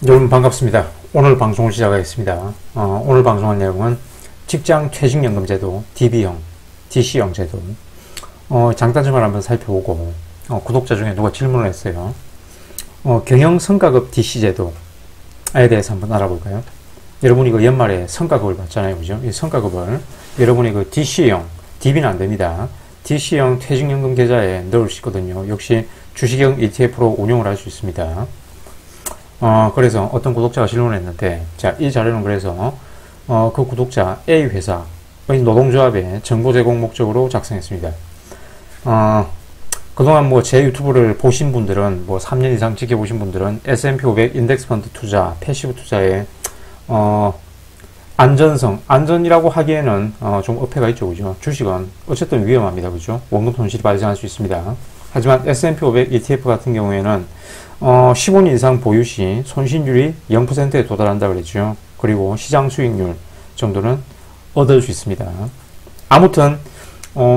여러분 반갑습니다. 오늘 방송을 시작하겠습니다. 오늘 방송할 내용은 직장 퇴직연금제도 DB형, DC형 제도 장단점을 한번 살펴보고 구독자 중에 누가 질문을 했어요. 경영 성과급 DC 제도에 대해서 한번 알아볼까요? 여러분이 그 연말에 성과급을 받잖아요. 그죠? 이 성과급을 여러분이 그 DC형, DB는 안 됩니다. DC형 퇴직연금 계좌에 넣을 수 있거든요. 역시 주식형 ETF로 운용을 할 수 있습니다. 그래서 어떤 구독자가 질문을 했는데, 자, 이 자료는 그래서, 그 구독자 A회사의 노동조합의 정보 제공 목적으로 작성했습니다. 그동안 뭐 제 유튜브를 보신 분들은, 뭐 3년 이상 지켜보신 분들은 S&P 500 인덱스 펀드 투자, 패시브 투자의, 안전이라고 하기에는, 좀 어폐가 있죠. 그죠? 주식은 어쨌든 위험합니다. 그죠? 원금 손실이 발생할 수 있습니다. 하지만 S&P 500 ETF 같은 경우에는 15년 이상 보유 시 손실률이 0%에 도달한다 그랬죠. 그리고 시장 수익률 정도는 얻을 수 있습니다. 아무튼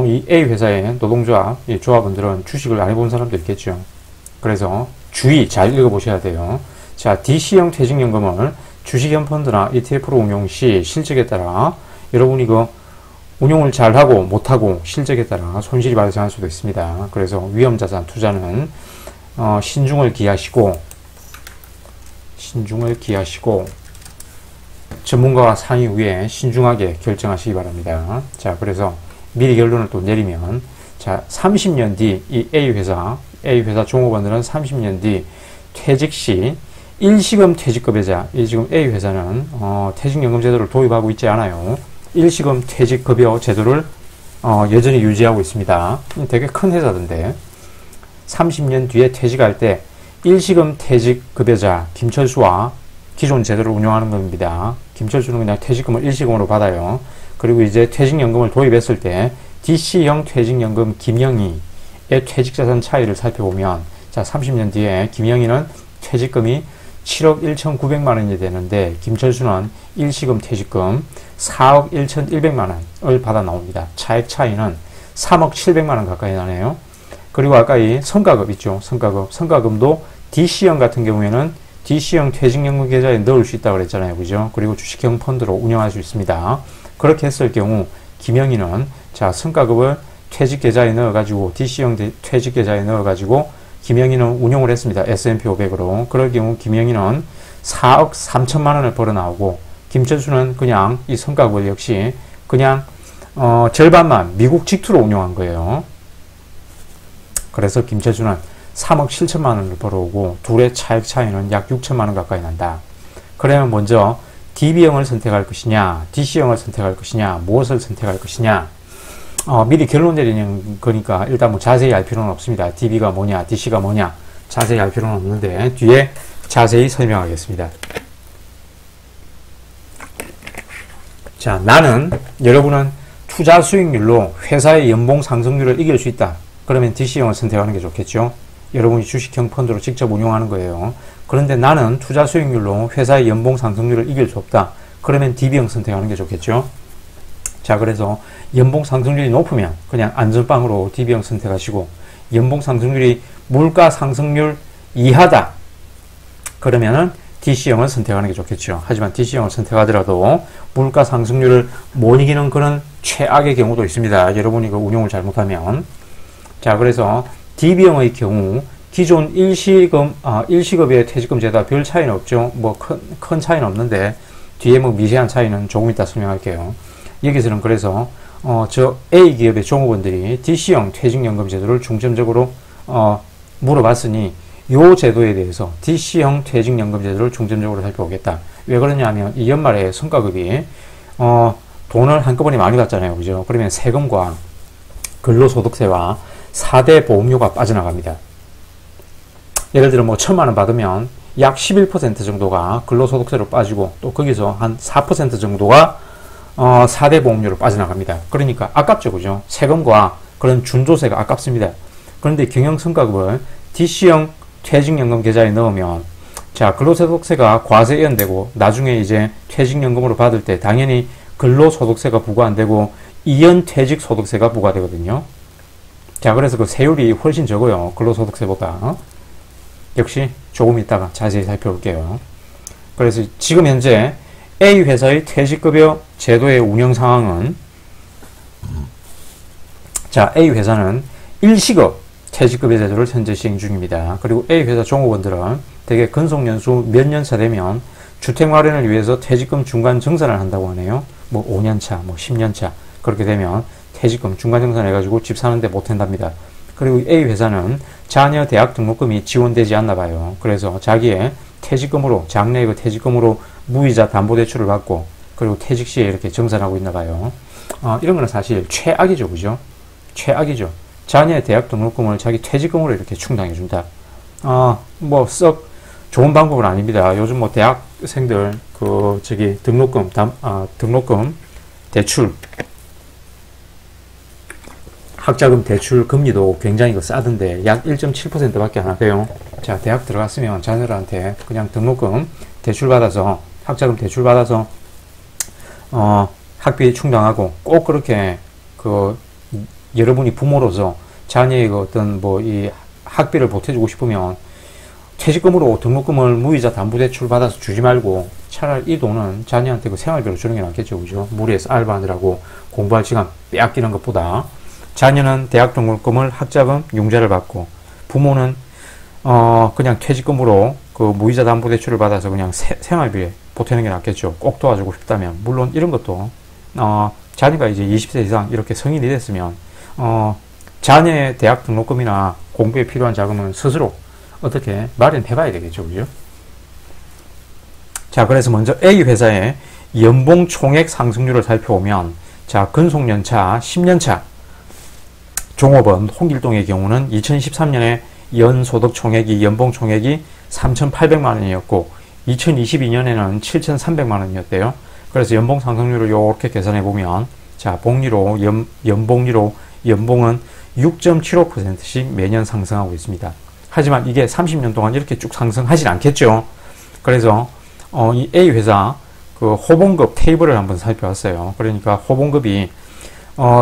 이 A 회사의 노동조합, 이 조합원들은 주식을 안 해본 사람도 있겠죠. 그래서 주의 잘 읽어보셔야 돼요. 자, DC형 퇴직연금을 주식형 펀드나 ETF로 운용 시 실적에 따라 여러분이 그 운용을 잘하고 못하고 실적에 따라 손실이 발생할 수도 있습니다. 그래서 위험자산 투자는 신중을 기하시고 전문가와 상의 후에 신중하게 결정하시기 바랍니다. 자, 그래서 미리 결론을 또 내리면, 자, 30년 뒤 이 A회사 종업원들은 30년 뒤 퇴직 시 일시금 퇴직급여자, 이 지금 A회사는 퇴직연금 제도를 도입하고 있지 않아요. 일시금 퇴직급여 제도를 여전히 유지하고 있습니다. 되게 큰 회사던데 30년 뒤에 퇴직할 때 일시금 퇴직급여자 김철수와 기존 제도를 운영하는 겁니다. 김철수는 그냥 퇴직금을 일시금으로 받아요. 그리고 이제 퇴직연금을 도입했을 때 DC형 퇴직연금 김영희의 퇴직자산 차이를 살펴보면, 자, 30년 뒤에 김영희는 퇴직금이 7억 1,900만 원이 되는데 김철수는 일시금 퇴직금 4억 1,100만 원을 받아 나옵니다. 차액 차이는 3억 700만 원 가까이 나네요. 그리고 아까 이 성과급 있죠. 성과금도 DC형 같은 경우에는 DC형 퇴직연금 계좌에 넣을 수 있다고 그랬잖아요. 그죠? 그리고 주식형 펀드로 운영할 수 있습니다. 그렇게 했을 경우 김영희는, 자, 성과급을 퇴직 계좌에 넣어가지고 DC형 퇴직 계좌에 넣어가지고 김영희는 운용을 했습니다. S&P 500으로. 그럴 경우 김영희는 4억 3천만 원을 벌어 나오고, 김철수는 그냥 이 성과급을 역시 그냥 절반만 미국 직투로 운용한 거예요. 그래서 김철수는 3억 7천만 원을 벌어오고 둘의 차액 차이는 약 6천만 원 가까이 난다. 그러면 먼저 DB형을 선택할 것이냐, DC형을 선택할 것이냐, 무엇을 선택할 것이냐, 미리 결론 내리는 거니까 일단 뭐 자세히 알 필요는 없습니다. DB가 뭐냐, DC가 뭐냐 자세히 알 필요는 없는데 뒤에 자세히 설명하겠습니다. 자, 여러분은 투자 수익률로 회사의 연봉 상승률을 이길 수 있다. 그러면 DC형을 선택하는 게 좋겠죠. 여러분이 주식형 펀드로 직접 운용하는 거예요. 그런데 나는 투자 수익률로 회사의 연봉 상승률을 이길 수 없다. 그러면 DB형 선택하는 게 좋겠죠. 자, 그래서 연봉 상승률이 높으면 그냥 안전빵으로 DB형 선택하시고, 연봉 상승률이 물가 상승률 이하다. 그러면은 DC형을 선택하는 게 좋겠죠. 하지만 DC형을 선택하더라도 물가 상승률을 못 이기는 그런 최악의 경우도 있습니다. 여러분이 그 운용을 잘못하면. 자, 그래서 DB형의 경우 기존 일시급의 퇴직금 제도와 별 차이는 없죠. 뭐 큰 차이는 없는데 뒤에 뭐 미세한 차이는 조금 이따 설명할게요. 여기서는 그래서 저 A기업의 종업원들이 DC형 퇴직연금 제도를 중점적으로 물어봤으니 요 제도에 대해서 DC형 퇴직연금 제도를 중점적으로 살펴보겠다. 왜 그러냐면 이 연말에 성과급이 돈을 한꺼번에 많이 받잖아요. 그죠? 그러면 세금과 근로소득세와 4대 보험료가 빠져나갑니다. 예를 들어 뭐 1,000만 원 받으면 약 11% 정도가 근로소득세로 빠지고, 또 거기서 한 4% 정도가 4대 보험료로 빠져나갑니다. 그러니까 아깝죠. 그죠? 세금과 그런 준조세가 아깝습니다. 그런데 경영성과급을 DC형 퇴직연금 계좌에 넣으면, 자, 근로소득세가 과세이연되고 나중에 이제 퇴직연금으로 받을 때 당연히 근로소득세가 부과 안 되고 이연퇴직소득세가 부과되거든요. 자, 그래서 그 세율이 훨씬 적어요. 근로소득세보다. 역시 조금 이따가 자세히 살펴볼게요. 그래서 지금 현재 A 회사의 퇴직급여 제도의 운영 상황은, 자, A 회사는 일시급 퇴직급여 제도를 현재 시행 중입니다. 그리고 A 회사 종업원들은 대개 근속연수 몇 년 차 되면 주택 마련을 위해서 퇴직금 중간 정산을 한다고 하네요. 뭐 5년 차, 뭐 10년 차 그렇게 되면 퇴직금 중간 정산해가지고 집 사는데 못 한답니다. 그리고 A 회사는 자녀 대학 등록금이 지원되지 않나 봐요. 그래서 자기의 퇴직금으로, 장래의 그 퇴직금으로 무이자 담보대출을 받고, 그리고 퇴직 시에 이렇게 정산하고 있나 봐요. 이런 거는 사실 최악이죠, 그죠? 최악이죠. 자녀의 대학 등록금을 자기 퇴직금으로 이렇게 충당해준다. 뭐 썩 좋은 방법은 아닙니다. 요즘 뭐 대학생들 등록금 등록금 대출, 학자금 대출 금리도 굉장히 싸던데 약 1.7%밖에 안 하고요. 자, 대학 들어갔으면 자녀들한테 그냥 등록금 대출 받아서, 학자금 대출 받아서 학비 충당하고, 꼭 그렇게 여러분이 부모로서 자녀의 어떤 이 학비를 보태주고 싶으면 퇴직금으로 등록금을 무이자 담보대출 받아서 주지 말고 차라리 이 돈은 자녀한테 생활비로 주는 게 낫겠죠, 그죠? 무리해서 알바하느라고 공부할 시간 빼앗기는 것보다. 자녀는 대학 등록금을 학자금 융자를 받고, 부모는 그냥 퇴직금으로 무이자 담보대출을 받아서 그냥 생활비에 보태는 게 낫겠죠. 꼭 도와주고 싶다면. 물론 이런 것도 자녀가 이제 20세 이상 이렇게 성인이 됐으면 자녀의 대학 등록금이나 공부에 필요한 자금은 스스로 어떻게 마련해 봐야 되겠죠, 그죠? 자, 그래서 먼저 A 회사의 연봉 총액 상승률을 살펴보면, 자, 근속연차 10년차 종업원 홍길동의 경우는 2013년에 연소득 총액이, 연봉 총액이 3,800만 원이었고 2022년에는 7,300만 원이었대요. 그래서 연봉 상승률을 이렇게 계산해 보면, 자, 복리로 연봉리로 연봉은 6.75%씩 매년 상승하고 있습니다. 하지만 이게 30년 동안 이렇게 쭉 상승하진 않겠죠. 그래서 이 A 회사 호봉급 테이블을 한번 살펴봤어요. 그러니까 호봉급이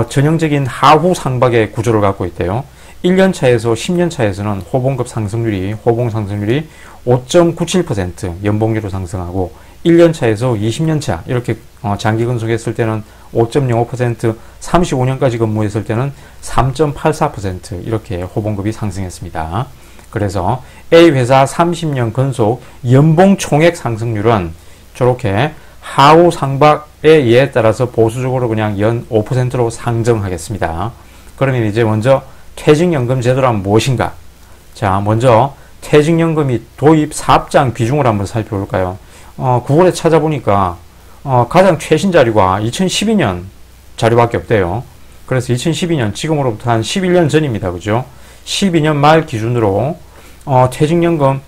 전형적인 하후 상박의 구조를 갖고 있대요. 1년차에서 10년차에서는 호봉급 상승률이, 호봉 상승률이 5.97% 연봉률로 상승하고, 1년차에서 20년차 이렇게 장기 근속했을 때는 5.05%, 35년까지 근무했을 때는 3.84% 이렇게 호봉급이 상승했습니다. 그래서 A 회사 30년 근속 연봉 총액 상승률은 저렇게 하후 상박의 예에 따라서 보수적으로 그냥 연 5%로 상정하겠습니다. 그러면 이제 먼저 퇴직연금 제도란 무엇인가? 자, 먼저 퇴직연금이 도입 사업장 비중을 한번 살펴볼까요? 구글에 찾아보니까 가장 최신 자료가 2012년 자료밖에 없대요. 그래서 2012년, 지금으로부터 한 11년 전입니다. 그죠? 12년 말 기준으로 퇴직연금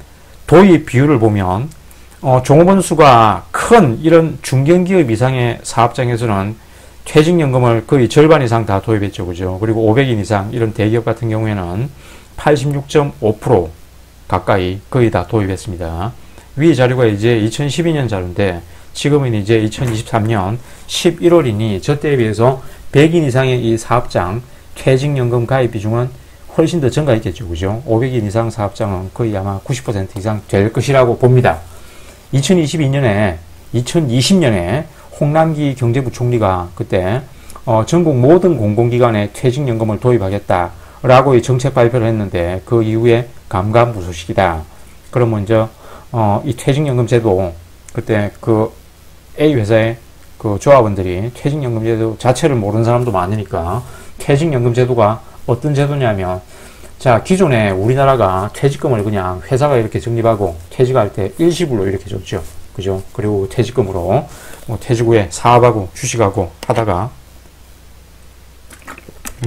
도입 비율을 보면 종업원 수가 큰 이런 중견기업 이상의 사업장에서는 퇴직연금을 거의 절반 이상 다 도입했죠. 그죠? 그리고 500인 이상 이런 대기업 같은 경우에는 86.5% 가까이 거의 다 도입했습니다. 위 자료가 이제 2012년 자료인데 지금은 이제 2023년 11월이니 저때에 비해서 100인 이상의 이 사업장 퇴직연금 가입 비중은 훨씬 더 증가했겠죠. 그죠? 500인 이상 사업장은 거의 아마 90% 이상 될 것이라고 봅니다. 2020년에 홍남기 경제부총리가 그때 전국 모든 공공기관에 퇴직연금을 도입하겠다라고 이 정책 발표를 했는데 그 이후에 감감무소식이다. 그럼 먼저 이 퇴직연금 제도, 그때 A 회사의 조합원들이 퇴직연금 제도 자체를 모르는 사람도 많으니까 퇴직연금 제도가 어떤 제도냐면, 자, 기존에 우리나라가 퇴직금을 그냥 회사가 이렇게 적립하고 퇴직할 때 일시불로 이렇게 줬죠. 그죠? 그리고 퇴직금으로 퇴직 후에 사업하고 주식하고 하다가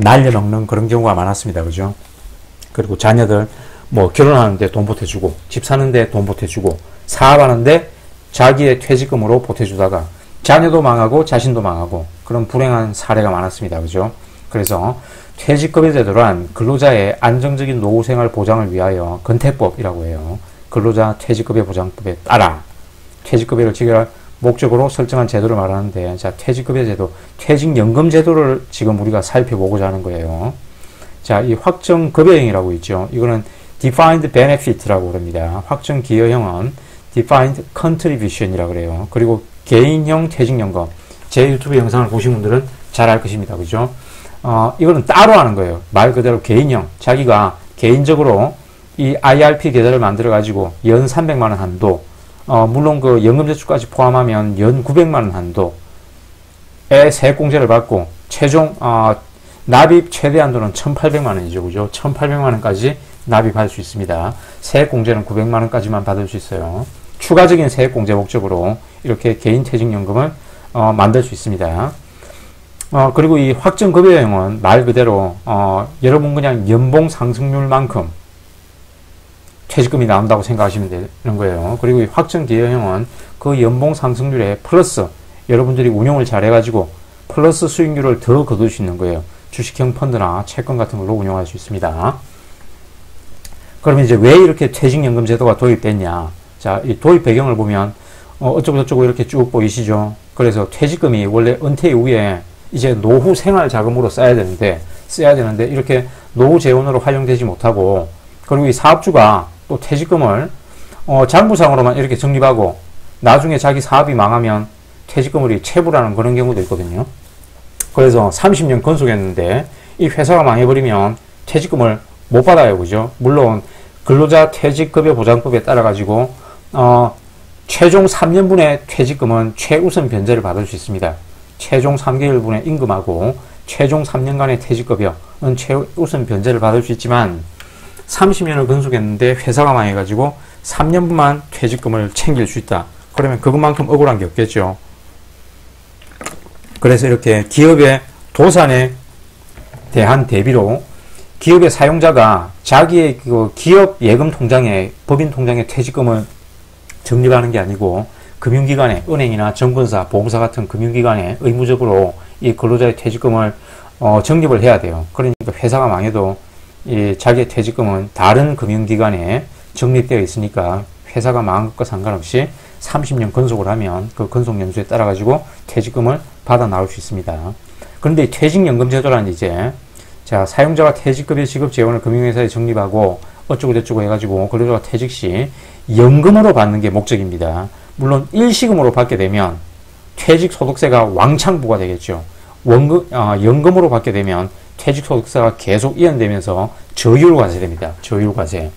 날려먹는 그런 경우가 많았습니다. 그죠? 그리고 자녀들 결혼하는데 돈 보태주고, 집 사는데 돈 보태주고, 사업하는데 자기의 퇴직금으로 보태주다가 자녀도 망하고 자신도 망하고 그런 불행한 사례가 많았습니다. 그죠? 그래서 퇴직급여 제도란 근로자의 안정적인 노후 생활 보장을 위하여 근태법이라고 해요. 근로자 퇴직급여 보장법에 따라 퇴직급여를 지급할 목적으로 설정한 제도를 말하는데, 자, 퇴직급여 제도, 퇴직연금 제도를 지금 우리가 살펴보고자 하는 거예요. 자, 이 확정급여형이라고 있죠. 이거는 defined benefit라고 그럽니다. 확정기여형은 defined contribution이라고 그래요. 그리고 개인형 퇴직연금. 제 유튜브 영상을 보신 분들은 잘 알 것입니다. 그죠? 이거는 따로 하는 거예요. 말 그대로 개인형. 자기가 개인적으로 이 IRP 계좌를 만들어 가지고 연 300만 원 한도, 물론 그 연금저축까지 포함하면 연 900만 원 한도에 세액공제를 받고 최종 납입 최대 한도는 1,800만 원이죠. 그죠? 1,800만 원까지 납입할 수 있습니다. 세액공제는 900만 원까지만 받을 수 있어요. 추가적인 세액공제 목적으로 이렇게 개인 퇴직연금을 만들 수 있습니다. 그리고 이 확정급여형은 말 그대로 여러분 그냥 연봉 상승률만큼 퇴직금이 나온다고 생각하시면 되는 거예요. 그리고 이 확정기여형은 그 연봉 상승률에 플러스 여러분들이 운용을 잘 해가지고 플러스 수익률을 더 거둘 수 있는 거예요. 주식형 펀드나 채권 같은 걸로 운용할 수 있습니다. 그러면 이제 왜 이렇게 퇴직연금 제도가 도입됐냐? 자, 이 도입 배경을 보면 어쩌고저쩌고 이렇게 쭉 보이시죠? 그래서 퇴직금이 원래 은퇴 이후에 이제 노후 생활 자금으로 써야 되는데 이렇게 노후 재원으로 활용되지 못하고, 그리고 이 사업주가 또 퇴직금을 장부상으로만 이렇게 적립하고 나중에 자기 사업이 망하면 퇴직금을 체불하는 그런 경우도 있거든요. 그래서 30년 건속했는데 이 회사가 망해버리면 퇴직금을 못 받아요. 그죠? 물론 근로자 퇴직급여 보장법에 따라 가지고 최종 3년분의 퇴직금은 최우선 변제를 받을 수 있습니다. 최종 3개월분의 임금하고 최종 3년간의 퇴직급여는 최우선 변제를 받을 수 있지만 30년을 근속했는데 회사가 망해가지고 3년분만 퇴직금을 챙길 수 있다. 그러면 그것만큼 억울한 게 없겠죠. 그래서 이렇게 기업의 도산에 대한 대비로 기업의 사용자가 자기의 그 기업 예금 통장에, 법인 통장에 퇴직금을 적립하는 게 아니고 금융기관에, 은행이나 정권사, 보험사 같은 금융기관에 의무적으로 이 근로자의 퇴직금을 적립을 해야 돼요. 그러니까 회사가 망해도 이 자기의 퇴직금은 다른 금융기관에 적립되어 있으니까 회사가 망한 것과 상관없이 30년 근속을 하면 그 근속 연수에 따라 가지고 퇴직금을 받아 나올 수 있습니다. 그런데 이 퇴직연금 제도란 이제 자, 사용자가 퇴직급여 지급 재원을 금융회사에 적립하고 어쩌고저쩌고 해가지고 근로자가 퇴직 시 연금으로 받는 게 목적입니다. 물론 일시금으로 받게 되면 퇴직소득세가 왕창 부과되겠죠. 연금으로 받게 되면 퇴직소득세가 계속 이연되면서 저율과세 됩니다. 저율과세.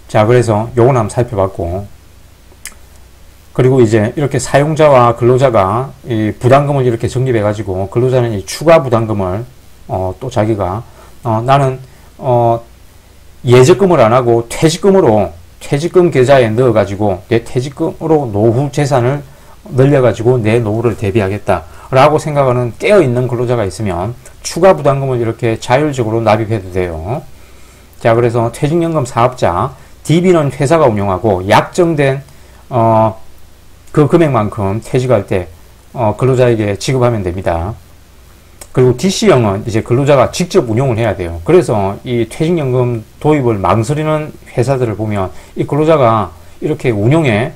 자, 그래서 요건 한번 살펴봤고, 그리고 이제 이렇게 사용자와 근로자가 이 부담금을 이렇게 적립해가지고 근로자는 이 추가 부담금을 또 자기가 나는 예적금을 안 하고 퇴직금 계좌에 넣어가지고 내 퇴직금으로 노후 재산을 늘려가지고 내 노후를 대비하겠다 라고 생각하는 깨어있는 근로자가 있으면 추가 부담금을 이렇게 자율적으로 납입해도 돼요. 자, 그래서 퇴직연금 사업자 DB는 회사가 운영하고 약정된 그 금액만큼 퇴직할 때 근로자에게 지급하면 됩니다. 그리고 DC형은 이제 근로자가 직접 운용을 해야 돼요. 그래서 이 퇴직연금 도입을 망설이는 회사들을 보면 이 근로자가 이렇게 운용에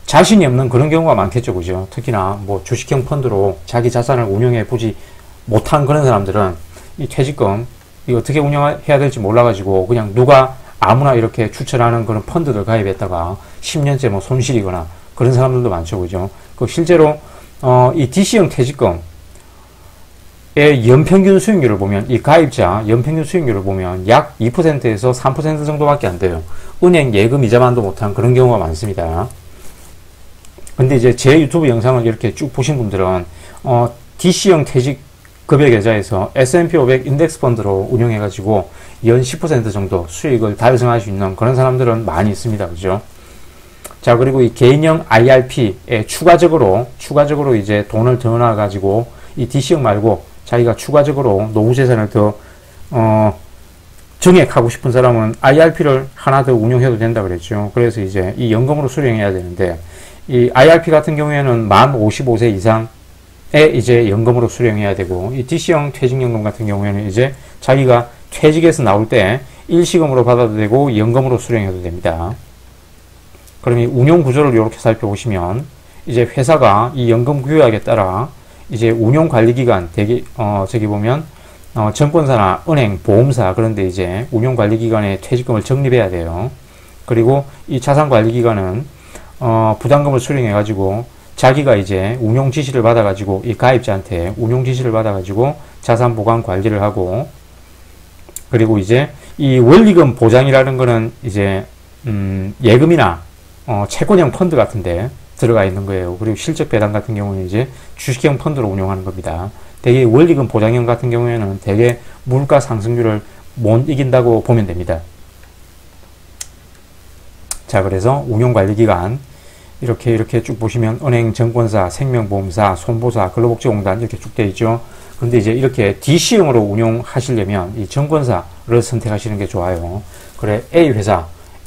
자신이 없는 그런 경우가 많겠죠. 그죠? 특히나 뭐 주식형 펀드로 자기 자산을 운용해 보지 못한 그런 사람들은 이 퇴직금 이 어떻게 운영해야 될지 몰라가지고 그냥 누가 아무나 이렇게 추천하는 그런 펀드들 가입했다가 10년째 뭐 손실이거나 그런 사람들도 많죠. 그죠? 그 실제로 이 DC형 퇴직금의 연평균 수익률을 보면 이 가입자 연평균 수익률을 보면 약 2%에서 3% 정도밖에 안 돼요. 은행 예금 이자만도 못한 그런 경우가 많습니다. 근데 이제 제 유튜브 영상을 이렇게 쭉 보신 분들은 DC형 퇴직급여 계좌에서 S&P 500 인덱스 펀드로 운영해가지고 연 10% 정도 수익을 달성할 수 있는 그런 사람들은 많이 있습니다. 그죠? 자, 그리고 이 개인형 IRP에 추가적으로 이제 돈을 더 넣어가지고 이 DC형 말고 자기가 추가적으로 노후 재산을 더 증액하고 싶은 사람은 IRP를 하나 더 운용해도 된다 그랬죠. 그래서 이제 이 연금으로 수령해야 되는데 이 IRP 같은 경우에는 만 55세 이상에 이제 연금으로 수령해야 되고 이 DC형 퇴직연금 같은 경우에는 이제 자기가 퇴직에서 나올 때 일시금으로 받아도 되고 연금으로 수령해도 됩니다. 그럼 이 운용 구조를 이렇게 살펴보시면 이제 회사가 이 연금 규약에 따라 이제 운용 관리 기간 저기 보면 정권사나 은행, 보험사 그런데 이제 운용 관리 기간에 퇴직금을 적립해야 돼요. 그리고 이 자산관리기관은 부담금을 수령해가지고 자기가 이제 운용 지시를 받아가지고 이 가입자한테 운용 지시를 받아가지고 자산 보관 관리를 하고, 그리고 이제 이 원리금 보장이라는 거는 이제 예금이나 채권형 펀드 같은데 들어가 있는 거예요. 그리고 실적 배당 같은 경우는 이제 주식형 펀드로 운용하는 겁니다. 대개 원리금 보장형 같은 경우에는 대개 물가 상승률을 못 이긴다고 보면 됩니다. 자, 그래서 운용관리기관 이렇게 쭉 보시면 은행, 증권사, 생명보험사, 손보사, 근로복지공단 이렇게 쭉 되어 있죠. 그런데 이제 이렇게 DC형으로 운용하시려면 이 증권사를 선택하시는 게 좋아요. 그래, A 회사에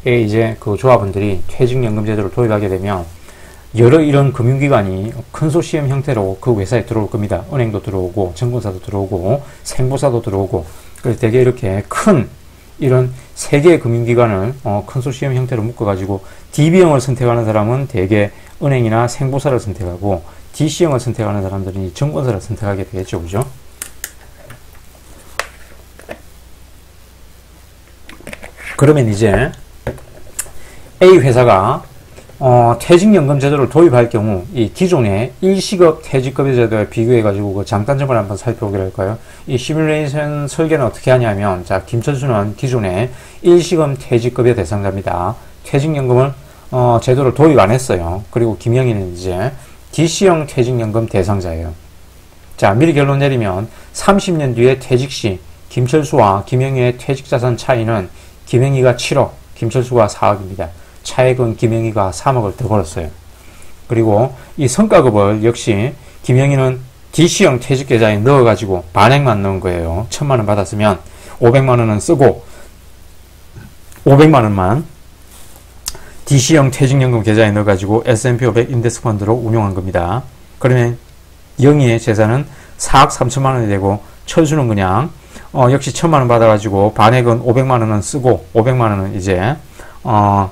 이제 그 조합원들이 퇴직연금 제도를 도입하게 되면 여러 이런 금융기관이 컨소시엄 형태로 그 회사에 들어올 겁니다. 은행도 들어오고, 증권사도 들어오고, 생보사도 들어오고. 그래서 되게 이렇게 큰 이런 세 개의 금융기관을 컨소시엄 형태로 묶어가지고 DB형을 선택하는 사람은 대개 은행이나 생보사를 선택하고, DC형을 선택하는 사람들은 증권사를 선택하게 되겠죠. 그죠? 그러면 이제 A 회사가 퇴직연금 제도를 도입할 경우 이 기존의 일시급 퇴직급여 제도에 비교해가지고 그 장단점을 한번 살펴보기로 할까요? 이 시뮬레이션 설계는 어떻게 하냐면, 자, 김철수는 기존의 일시급 퇴직급여 대상자입니다. 퇴직연금을 제도를 도입 안 했어요. 그리고 김영희는 이제 DC형 퇴직연금 대상자예요. 자, 미리 결론 내리면 30년 뒤에 퇴직 시 김철수와 김영희의 퇴직자산 차이는 김영희가 7억, 김철수가 4억입니다. 차액은 김영희가 3억을 더 벌었어요. 그리고 이 성과급을 역시 김영희는 DC형 퇴직계좌에 넣어가지고 반액만 넣은 거예요. 1000만원 받았으면 500만원은 쓰고 500만원만 DC형 퇴직연금 계좌에 넣어가지고 S&P 500 인덱스 펀드로 운용한 겁니다. 그러면 영희의 재산은 4억 3천만원이 되고, 철수는 그냥 역시 1000만원 받아가지고 반액은 500만원은 쓰고 500만원은 이제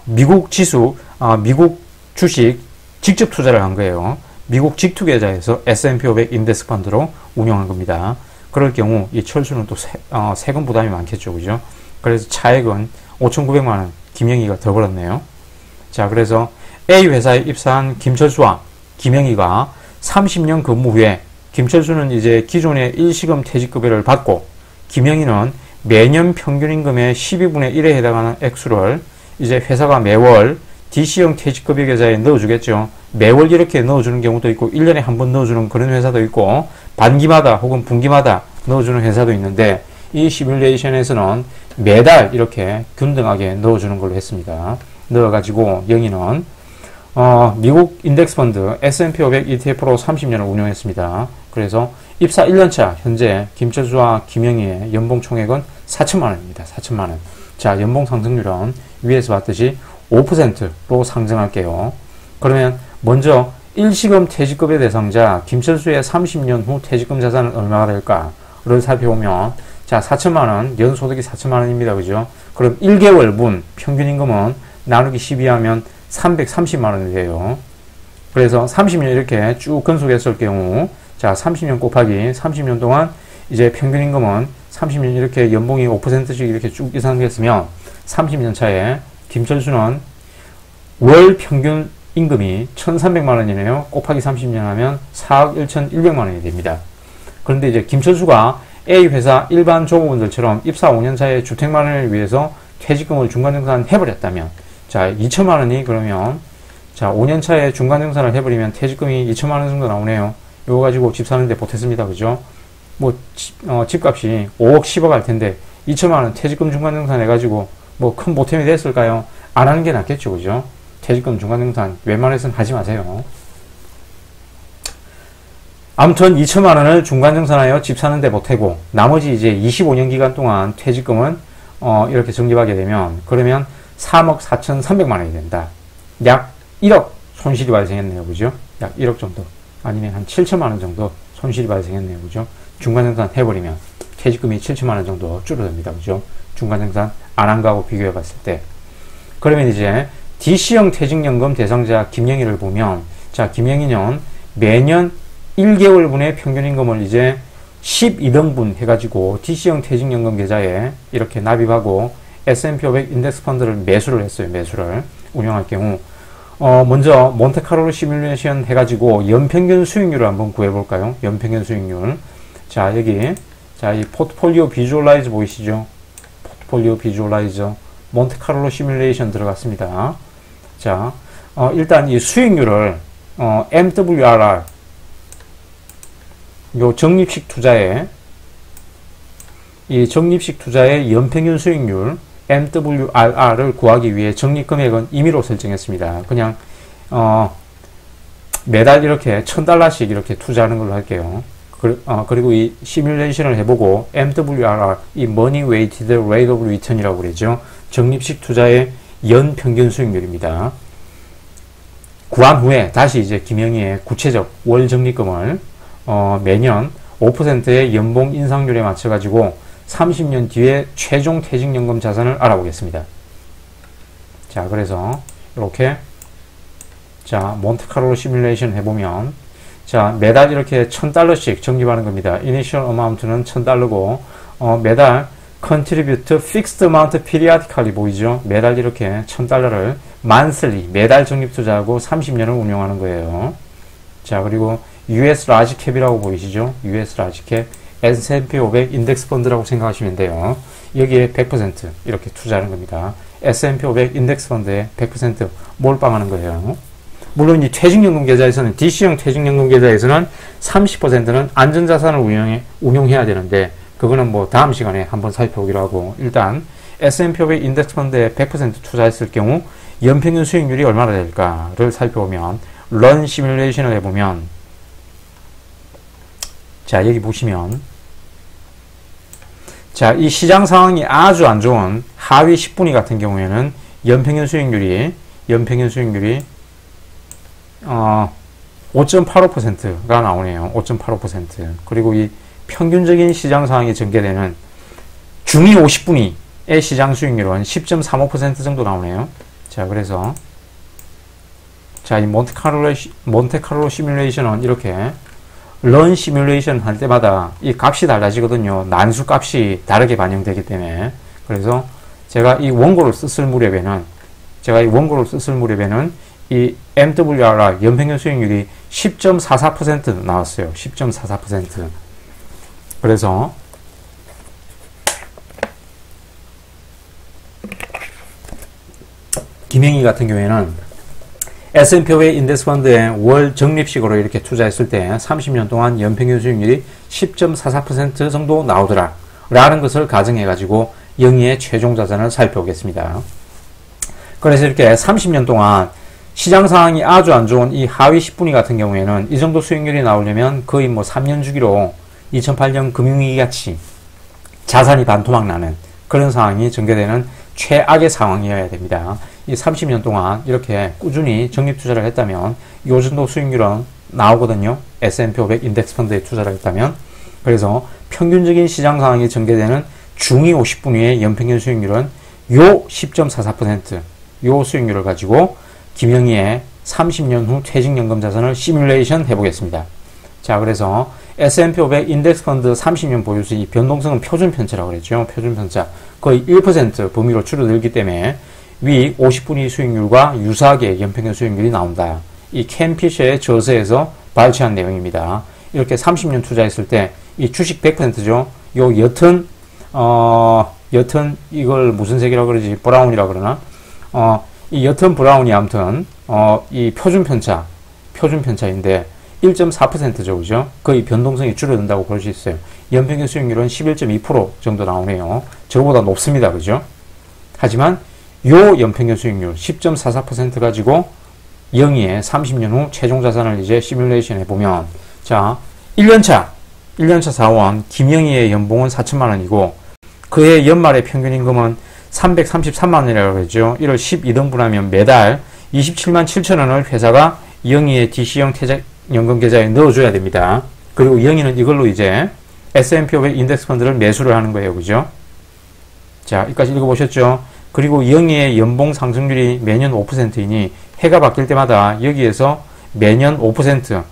미국 지수, 미국 주식 직접 투자를 한 거예요. 미국 직투 계좌에서 S&P 500 인덱스 펀드로 운용한 겁니다. 그럴 경우 이 철수는 또 세금 부담이 많겠죠. 그죠? 그래서 차액은 5,900만원 김영희가 더 벌었네요. 자, 그래서 A 회사에 입사한 김철수와 김영희가 30년 근무 후에 김철수는 이제 기존의 일시금 퇴직급여를 받고, 김영희는 매년 평균임금의 12분의 1에 해당하는 액수를 이제 회사가 매월 DC형 퇴직급여 계좌에 넣어주겠죠. 매월 이렇게 넣어주는 경우도 있고, 1년에 한 번 넣어주는 그런 회사도 있고, 반기마다 혹은 분기마다 넣어주는 회사도 있는데, 이 시뮬레이션에서는 매달 이렇게 균등하게 넣어주는 걸로 했습니다. 넣어가지고 영희는 미국 인덱스 펀드 S&P 500 ETF로 30년을 운용했습니다. 그래서 입사 1년차 현재 김철수와 김영희의 연봉 총액은 4천만원입니다. 4천만원. 자, 연봉 상승률은 위에서 봤듯이 5%로 상승할게요. 그러면 먼저 일시금 퇴직급여 대상자 김철수의 30년 후 퇴직금 자산은 얼마가 될까를 살펴보면, 자, 4천만원, 연소득이 4천만원입니다. 그죠? 그럼 1개월분 평균임금은 나누기 12하면 330만원이 돼요. 그래서 30년 이렇게 쭉 근속했을 경우, 자, 30년 곱하기 30년 동안 이제 평균임금은 30년 이렇게 연봉이 5%씩 이렇게 쭉 계산됐으면 30년 차에 김철수는 월 평균 임금이 1,300만원이네요. 곱하기 30년 하면 4억 1,100만원이 됩니다. 그런데 이제 김철수가 A 회사 일반 조합원들처럼 입사 5년 차에 주택마련을 위해서 퇴직금을 중간정산 해버렸다면, 자, 2천만원이 그러면, 자, 5년 차에 중간정산을 해버리면 퇴직금이 2천만원 정도 나오네요. 이거 가지고 집 사는데 보탰습니다. 그죠? 뭐, 집값이 5억, 10억 할 텐데, 2천만원 퇴직금 중간정산 해가지고, 뭐, 큰 보탬이 됐을까요? 안 하는 게 낫겠죠. 그죠? 퇴직금 중간정산, 웬만해서는 하지 마세요. 아무튼 2천만원을 중간정산하여 집 사는데 보태고, 나머지 이제 25년 기간 동안 퇴직금은, 이렇게 적립하게 되면, 그러면 3억 4,300만원이 된다. 약 1억 손실이 발생했네요. 그죠? 약 1억 정도. 아니면 한 7천만원 정도 손실이 발생했네요. 그죠? 중간정산 해버리면 퇴직금이 7천만원 정도 줄어듭니다. 그죠? 중간정산 안 한 거하고 비교해 봤을 때. 그러면 이제 DC형 퇴직연금 대상자 김영희를 보면, 자, 김영희는 매년 1개월분의 평균임금을 이제 12등분 해가지고 DC형 퇴직연금 계좌에 이렇게 납입하고 S&P 500 인덱스 펀드를 매수를 했어요. 매수를 운영할 경우 먼저 몬테카를로 시뮬레이션 해가지고 연평균 수익률을 한번 구해볼까요? 연평균 수익률. 자, 여기 자, 이 포트폴리오 비주얼라이저 보이시죠? 포트폴리오 비주얼라이저 몬테카를로 시뮬레이션 들어갔습니다. 자, 일단 이 수익률을 MWRR 요 적립식 투자의 이 적립식 투자의 연평균 수익률 MWRR을 구하기 위해 적립금액은 임의로 설정했습니다. 그냥 매달 이렇게 $1000씩 이렇게 투자하는 걸로 할게요. 그리고 이 시뮬레이션을 해보고 MWRR, 이 Money Weighted Rate of Return이라고 그러죠. 적립식 투자의 연평균 수익률입니다. 구한 후에 다시 이제 김영희의 구체적 월 적립금을 매년 5%의 연봉 인상률에 맞춰가지고 30년 뒤에 최종 퇴직연금 자산을 알아보겠습니다. 자, 그래서 이렇게 자, 몬테카를로 시뮬레이션 해보면 자, 매달 이렇게 $1000씩 적립하는 겁니다. Initial amount는 $1000고 매달 Contribute Fixed Amount Periodically 보이죠? 매달 이렇게 $1000를 monthly 매달 적립 투자하고 30년을 운용하는 거예요. 자, 그리고 US Large Cap이라고 보이시죠? US Large Cap S&P 500 인덱스 펀드라고 생각하시면 돼요. 여기에 100% 이렇게 투자하는 겁니다. S&P 500 인덱스 펀드에 100% 몰빵하는 거예요. 물론 이 퇴직연금 계좌에서는 DC형 퇴직연금 계좌에서는 30%는 안전자산을 운용해야 되는데 그거는 뭐 다음 시간에 한번 살펴보기로 하고 일단 S&P 500 인덱스 펀드에 100% 투자했을 경우 연평균 수익률이 얼마나 될까를 살펴보면 런 시뮬레이션을 해보면 자, 여기 보시면 자, 이 시장 상황이 아주 안 좋은 하위 10분위 같은 경우에는 연평균 수익률이 5.85%가 나오네요. 5.85%. 그리고 이 평균적인 시장 상황이 전개되는 중위 50분위의 시장 수익률은 10.35% 정도 나오네요. 자, 그래서 자, 이 몬테카를로 시뮬레이션은 이렇게 런 시뮬레이션 할 때마다 이 값이 달라지거든요. 난수 값이 다르게 반영되기 때문에. 그래서 제가 이 원고를 썼을 무렵에는 이 MWRR 연평균 수익률이 10.44% 나왔어요. 10.44%. 그래서 김영희 같은 경우에는 S&P 500 인덱스 펀드에 월 적립식으로 이렇게 투자했을 때 30년 동안 연평균 수익률이 10.44% 정도 나오더라 라는 것을 가정해 가지고 영희의 최종 자산을 살펴보겠습니다. 그래서 이렇게 30년 동안 시장 상황이 아주 안 좋은 이 하위 10분위 같은 경우에는 이 정도 수익률이 나오려면 거의 뭐 3년 주기로 2008년 금융위기 같이 자산이 반토막 나는 그런 상황이 전개되는 최악의 상황이어야 됩니다. 이 30년 동안 이렇게 꾸준히 적립 투자를 했다면 이 정도 수익률은 나오거든요. S&P 500 인덱스 펀드에 투자를 했다면. 그래서 평균적인 시장 상황이 전개되는 중위 50분위의 연평균 수익률은 요 10.44% 요 수익률을 가지고 김영희의 30년 후 퇴직연금 자산을 시뮬레이션 해보겠습니다. 자, 그래서 S&P 500 인덱스 펀드 30년 보유수 이 변동성은 표준 편차라고 그랬죠. 표준 편차. 거의 1% 범위로 줄어들기 때문에 위 50분위 수익률과 유사하게 연평균 수익률이 나온다. 이 켄 피셔의 저서에서 발췌한 내용입니다. 이렇게 30년 투자했을 때 이 주식 100%죠. 요 여튼 이걸 무슨 색이라고 그러지? 브라운이라고 그러나? 이 여튼 브라운이 아무튼 이 표준 편차인데 1.4%죠. 그죠? 거의 변동성이 줄어든다고 볼 수 있어요. 연평균 수익률은 11.2% 정도 나오네요. 저거보다 높습니다. 그죠? 하지만 요 연평균 수익률 10.44% 가지고 영희의 30년 후 최종 자산을 이제 시뮬레이션 해보면 자, 1년차 사원 김영희의 연봉은 4천만 원이고 그의 연말의 평균 임금은 333만 원이라고 했죠. 이를 12등분하면 매달 27만 7천 원을 회사가 영희의 DC형 퇴직연금 계좌에 넣어줘야 됩니다. 그리고 영희는 이걸로 이제 S&P 500 인덱스 펀드를 매수를 하는 거예요. 그죠? 자, 여기까지 읽어보셨죠? 그리고 영희의 연봉 상승률이 매년 5%이니 해가 바뀔 때마다 여기에서 매년 5%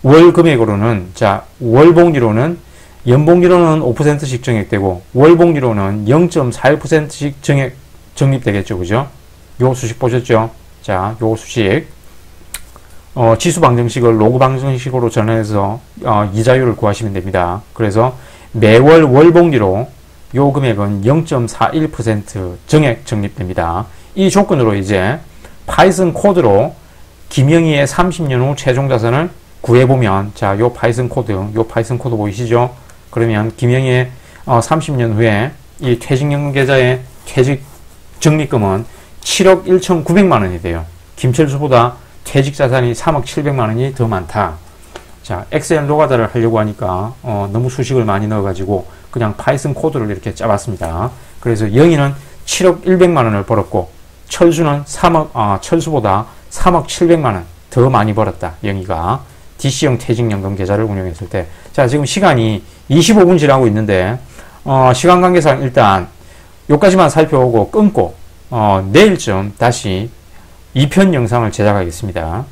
월 금액으로는 자, 월 복리로는 연봉리로는 5%씩 정액되고 월봉리로는 0.41%씩 적립되겠죠. 그죠? 요 수식 보셨죠? 자, 요 수식. 지수 방정식을 로그 방정식으로 전환해서 이자율을 구하시면 됩니다. 그래서 매월 월봉리로 요 금액은 0.41% 정액 적립됩니다. 이 조건으로 이제 파이썬 코드로 김영희의 30년 후 최종 자산을 구해보면, 자, 요 파이썬 코드 보이시죠? 그러면 김영희의 30년 후에 이 퇴직연금 계좌의 퇴직 적립금은 7억 1,900만 원이 돼요. 김철수보다 퇴직 자산이 3억 700만 원이 더 많다. 자, 엑셀 노가다를 하려고 하니까 너무 수식을 많이 넣어가지고 그냥 파이썬 코드를 이렇게 짜봤습니다. 그래서 영희는 7억 100만 원을 벌었고 철수는 철수보다 3억 700만 원 더 많이 벌었다. 영희가 DC형 퇴직연금 계좌를 운영했을 때. 자, 지금 시간이 25분 지나고 있는데 시간 관계상 일단 요까지만 살펴보고 끊고 내일쯤 다시 2편 영상을 제작하겠습니다.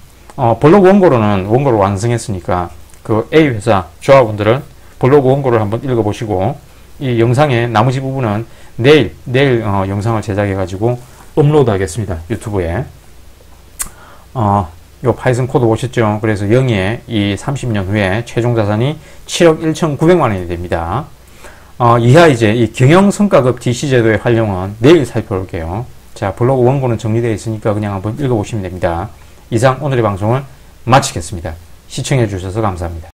블로그 원고를 완성했으니까 그 A회사 조합원들은 블로그 원고를 한번 읽어보시고 이 영상의 나머지 부분은 내일 영상을 제작해가지고 업로드 하겠습니다. 유튜브에. 요 파이썬 코드 보셨죠? 그래서 영희의 이 30년 후에 최종 자산이 7억 1,900만 원이 됩니다. 이하 이제 이 경영성과급 DC 제도의 활용은 내일 살펴볼게요. 자, 블로그 원고는 정리되어 있으니까 그냥 한번 읽어보시면 됩니다. 이상 오늘의 방송을 마치겠습니다. 시청해 주셔서 감사합니다.